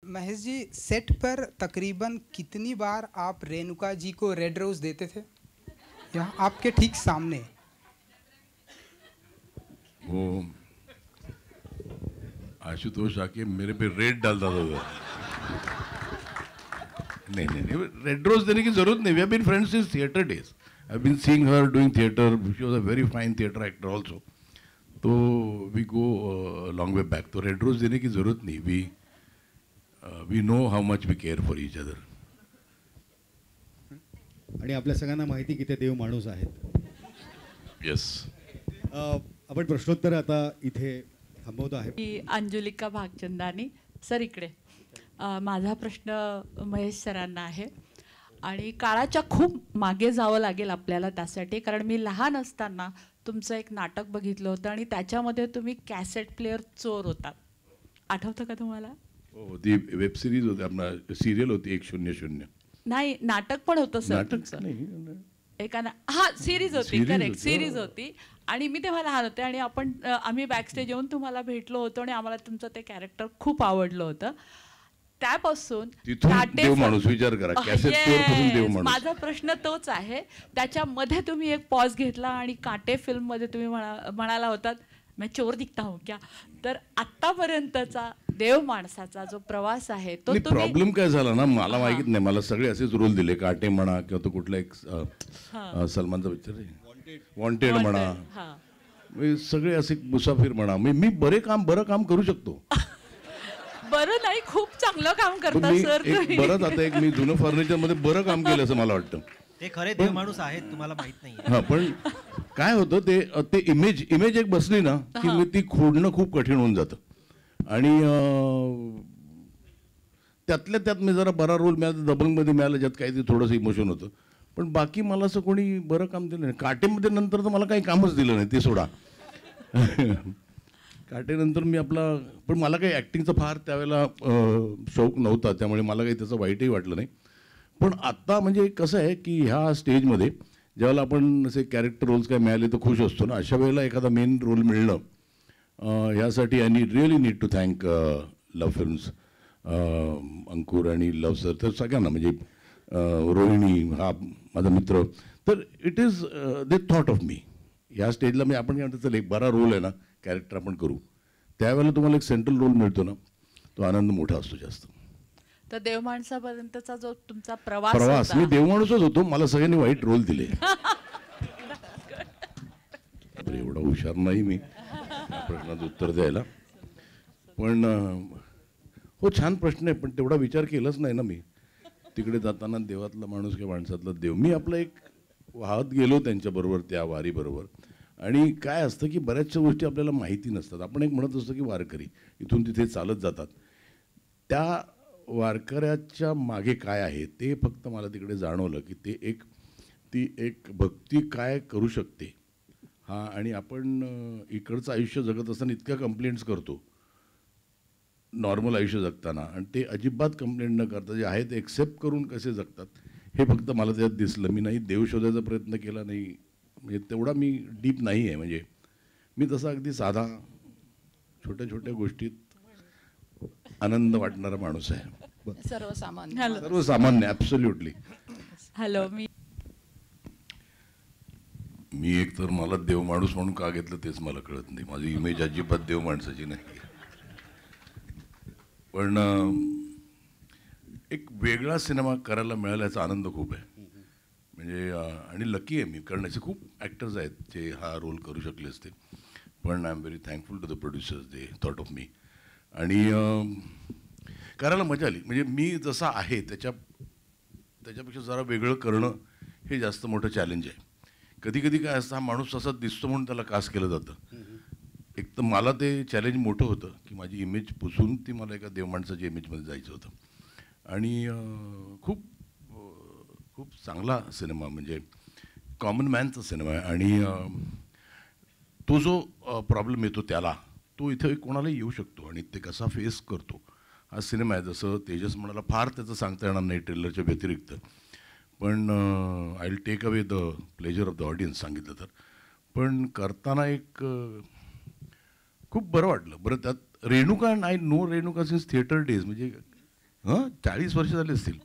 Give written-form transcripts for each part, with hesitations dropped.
Mahesh ji, set पर तकरीबन कितनी बार आप रेणुका जी को रेड रोज देते थे? यहाँ आपके ठीक सामने। वो आशुतोष आके मेरे पे रेड डालता था। नहीं नहीं नहीं, रेड रोज देने की जरूरत नहीं. We have been friends since theatre days. I have been seeing her doing theatre. She was a very fine theatre actor also. तो we go long way back. तो रेड रोज देने की जरूरत नहीं. We know how much we care for each other. आणि आपल्या सगळ्यांना माहिती की ते देव माणूस आहेत. येस. आपण प्रश्नोत्तर आता इथे थांबवतो आहे. मी अंजुलिका भागचंदानी. सर इकडे माझा प्रश्न महेश सरांना आहे आणि काळाच्या खूप मागे जावं लागेल आपल्याला त्यासाठी, कारण मी लहान असताना तुमचं एक नाटक बघितलं होतं आणि त्याच्यामध्ये तुम्ही कॅसेट प्लेअर चोर होता. आठवतं का तुम्हाला? हो, ती वेब सिरीज होती, आपला सिरियल होती 100. नाही, नाटक पण होतं सर तुमचं. हा सिरीज होती. करेक्ट, सिरीज होती. आणि मी तेव्हा लहान होते आणि आम्ही बॅकस्टेज येऊन तुम्हाला भेटलो होतो आणि आम्हाला तुमचं ते कॅरेक्टर खूप आवडलं होतं. त्यापासून देव माणूस, विचार करा, कॅसेट प्लेअर पासून देव माणूस. माझा प्रश्न तोच आहे. त्याच्यामध्ये तुम्ही एक पॉज घेतला आणि काटे फिल्म मध्ये तुम्ही म्हणाला होतात मैं चोर दिखता हूं क्या. तर आतापर्यंतचा देव माणसाचा जो प्रवास आहे तो प्रॉब्लेम काय झाला ना, मला माहित नाही. मला सगळे असेच रोल दिले. काटे म्हणा किंवा तो कुठला एक सलमानचा पिक्चर आहे वॉन्टेड म्हणा, सगळे असे मुसाफिर म्हणा. मी बरं काम करू शकतो. बरं नाही, खूप चांगलं काम करता सर तुम्ही. बरंच आता एक मी जुनं फर्निचर मध्ये बरं काम केलं असं मला वाटतं. ते खरे देव माणूस आहेत, तुम्हाला माहित नाही. हा, पण काय होतं ते इमेज एक बसली ना की ती खोडणं खूप कठीण होऊन जातं. आणि त्यातल्या त्यात मी जरा बरा रोल मिळाला, दबंगमध्ये मिळाला, ज्यात काहीतरी थोडंसं इमोशन होतं. पण बाकी मला असं कोणी बरं काम दिलं नाही. काटेमध्ये नंतर तर मला काही कामच दिलं नाही, ते सोडा. काटेनंतर मी पण मला काही ॲक्टिंगचा फार त्यावेळेला शौक नव्हता, त्यामुळे मला काही त्याचं वाईटही वाटलं नाही. पण आत्ता म्हणजे कसं आहे की ह्या स्टेजमध्ये ज्यावेळेला आपण असे कॅरेक्टर रोल्स काय मिळाले तर खुश असतो ना, अशा वेळेला एखादा मेन रोल मिळणं, ह्यासाठी I really need to thank Luv films, Ankur आणि लव सर, तर सगळ्यांना, म्हणजे रोहिणी हा माझा मित्र. तर it is they thought of मी. ह्या स्टेजला मी आपण काय म्हणतो, चल एक बरा रोल आहे ना, कॅरेक्टर आपण करू, त्यावेळेला तुम्हाला एक सेंट्रल रोल मिळतो ना, तो आनंद मोठा असतो जास्त. तर देव माणसापर्यंतचा जो तुमचा प्रवास, मी देव माणूसच होतो. मला सगळ्यांनी वाईट रोल दिले. एवढा हुशार नाही मी प्रश्नाचं उत्तर द्यायला. पण हो, छान प्रश्न आहे, पण तेवढा विचार केलाच नाही ना मी. तिकडे जाताना देवातला माणूस किंवा माणसातला देव, मी आपलं एक वाहत गेलो त्यांच्याबरोबर, त्या वारीबरोबर. आणि काय असतं की बऱ्याचशा गोष्टी आपल्याला माहिती नसतात. आपण एक म्हणत असतो की वारकरी इथून तिथे चालत जातात. त्या वारकऱ्याच्या मागे काय आहे ते फक्त मला तिकडे जाणवलं की ती एक भक्ती काय करू शकते. हा, आणि आपण इकडचं आयुष्य जगत असताना इतक्या कंप्लेंट्स करतो नॉर्मल आयुष्य जगताना, आणि ते अजिबात कंप्लेंट न करता जे आहे ते एक्सेप्ट करून कसे जगतात, हे फक्त मला त्यात दिसलं. मी नाही देव शोधायचा प्रयत्न केला नाही, म्हणजे तेवढा मी डीप नाही आहे. म्हणजे मी तसा अगदी साधा छोट्या छोट्या गोष्टीत आनंद वाटणारा माणूस आहे. सर्वसामान्य ॲब्सोल्युटली. हॅलो, मी एक तर मला देव माणूस म्हणून का घेतलं तेच मला कळत नाही. माझी इमेज अजिबात देव माणसाची नाही. पण एक वेगळा सिनेमा करायला मिळाल्याचा आनंद खूप आहे. म्हणजे आणि लकी आहे मी, कारण असे खूप ॲक्टर्स आहेत जे हा रोल करू शकले असते. पण I am very thankful to the producers, they thought of me. आणि करायला मजा आली. म्हणजे मी जसा आहे त्याच्यापेक्षा जरा वेगळं करणं हे जास्त मोठं चॅलेंज आहे. कधी कधी काय असतं, हा माणूस तसा दिसतो म्हणून त्याला कास्ट केलं जातं. एक तर मला ते चॅलेंज मोठं होतं की माझी इमेज पुसून ती मला एका देवमाणसाच्या इमेजमध्ये जायचं होतं. आणि खूप खूप चांगला सिनेमा, म्हणजे कॉमन मॅनचा सिनेमा आहे. आणि तो जो प्रॉब्लेम येतो त्याला, तो इथे कोणालाही येऊ शकतो आणि ते कसा फेस करतो हा सिनेमा आहे. जसं तेजस म्हणाला, फार त्याचं सांगता येणार नाही ट्रेलरच्या व्यतिरिक्त, पण I will take away the pleasure of the audience सांगितलं तर. पण करताना एक खूप बरं वाटलं. बरं, त्यात Renuka, I know Renuka since theatre days. म्हणजे 40 वर्ष झाले असतील.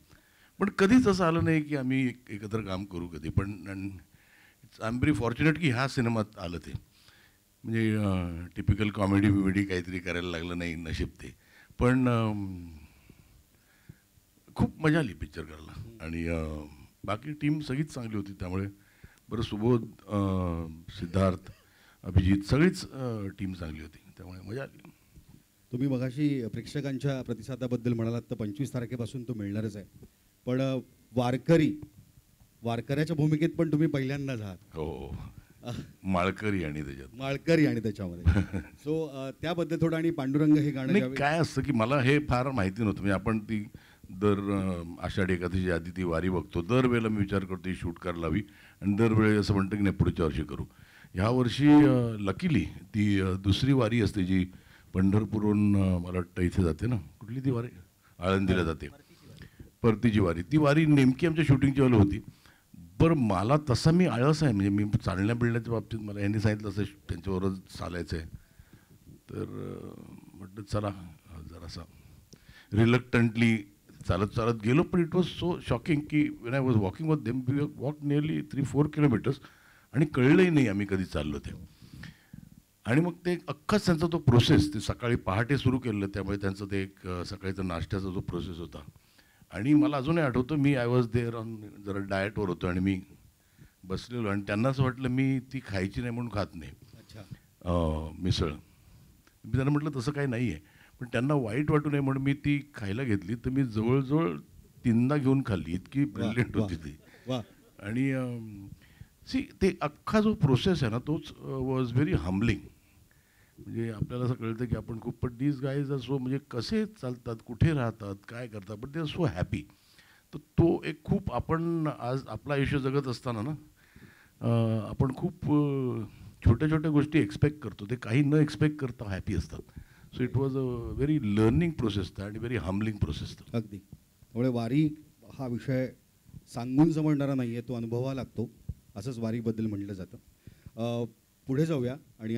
पण कधीच असं आलं नाही की आम्ही एकत्र काम करू कधी. पण आय एम व्हेरी फॉर्च्युनेट की ह्या सिनेमात आलं ते. म्हणजे टिपिकल कॉमेडी बिमेडी काहीतरी करायला लागलं नाही, नशीब ते. पण खूप मजा आली पिक्चर करायला. आणि बाकी टीम सगळीच चांगली होती. त्यामुळे बरं, सुबोध, सिद्धार्थ, अभिजित सगळीच टीम चांगली होती. त्यामुळे मजा आली. तुम्ही मगाशी प्रेक्षकांच्या प्रतिसादाबद्दल म्हणालात, तर 25 तारखेपासून तो मिळणारच आहे. पण वारकऱ्याच्या भूमिकेत पण तुम्ही पहिल्यांदाच आहात. हो, माळकरी आणि त्याच्यात माळकरी आणि त्याच्यामध्ये सो त्याबद्दल थोडं, आणि पांडुरंग हे गाणं नाही, ज्यावेळी- काय असतं की मला हे फार माहिती नव्हतं. म्हणजे आपण ती दर आषाढ एकादशी आधी ती वारी बघतो. दरवेळेला मी विचार करतो ही शूट करायला हवी, आणि दरवेळी असं म्हणतं की नाही पुढच्या वर्षी करू. ह्या वर्षी लकीली ती दुसरी वारी असते जी पंढरपूरहून मला वाटतं इथे जाते ना, कुठली ती वारी, आळंदीला जाते, परतीची वारी. ती वारी नेमकी आमच्या शूटिंगच्या वेळेला होती. बरं, मला तसा मी आळस आहे, म्हणजे मी चालण्या बिळण्याच्या बाबतीत मला यांनी सांगितलं असं त्यांच्याबरोबर चालायचं आहे. तर म्हटलं चला जरासा रिलक्टंटली चालत चालत गेलो. पण इट वॉज सो शॉकिंग की when I was walking with them, we walk nearly 3-4 kilometres, आणि कळलंही नाही आम्ही कधी चाललो ते. आणि मग ते अख्खाच त्यांचा तो प्रोसेस, ते सकाळी पहाटे सुरू केलेलं, त्यामुळे त्यांचं ते एक सकाळीचा नाश्त्याचा जो प्रोसेस होता. आणि मला अजूनही आठवतं, मी आय वॉज देअर ऑन, जरा डाएटवर होतो, आणि मी बसलेलो, आणि त्यांना असं वाटलं मी ती खायची नाही म्हणून खात नाही. अच्छा. मिसळ. मी त्यांना म्हटलं तसं काही नाही आहे. पण त्यांना वाईट वाटू नये म्हणून मी ती खायला घेतली. तर मी जवळजवळ 3दा घेऊन खाल्ली. इतकी ब्रिलियंट होती ती. वा. आणि ते अख्खा जो प्रोसेस आहे ना, तोच वॉज व्हेरी हम्बलिंग. म्हणजे आपल्याला असं कळतं की आपण खूप, पण दीज गाईज आर सो, म्हणजे कसे चालतात, कुठे राहतात, काय करतात, पण ते आर सो हॅपी. तर तो एक खूप, आपण आज आपलं आयुष्य जगत असताना ना, आपण खूप छोट्या छोट्या गोष्टी एक्सपेक्ट करतो, ते काही न एक्सपेक्ट करता हॅपी असतात. So it was a very learning process आणि व्हेरी हम्बलिंग प्रोसेस. अगदी. त्यामुळे वारी हा विषय सांगून समजणारा नाही आहे, तो अनुभवावा लागतो, असंच वारीबद्दल म्हटलं जातं. पुढे जाऊया आणि